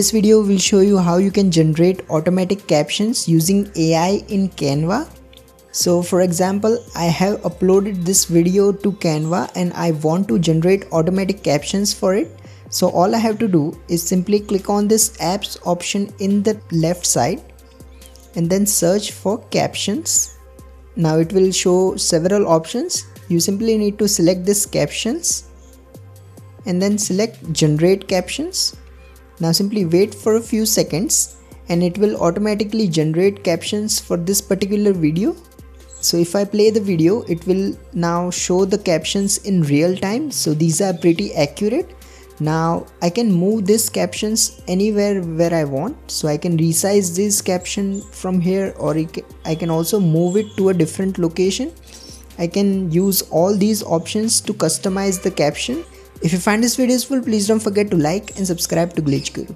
This video will show you how you can generate automatic captions using AI in Canva. So for example, I have uploaded this video to Canva and I want to generate automatic captions for it. So all I have to do is simply click on this apps option in the left side and then search for captions. Now it will show several options. You simply need to select this captions and then select generate captions. Now simply wait for a few seconds and it will automatically generate captions for this particular video. So if I play the video, it will now show the captions in real time. So these are pretty accurate. Now I can move these captions anywhere where I want. So I can resize this caption from here, or I can also move it to a different location. I can use all these options to customize the caption. If you find this video useful, please don't forget to like and subscribe to Glitch Guru.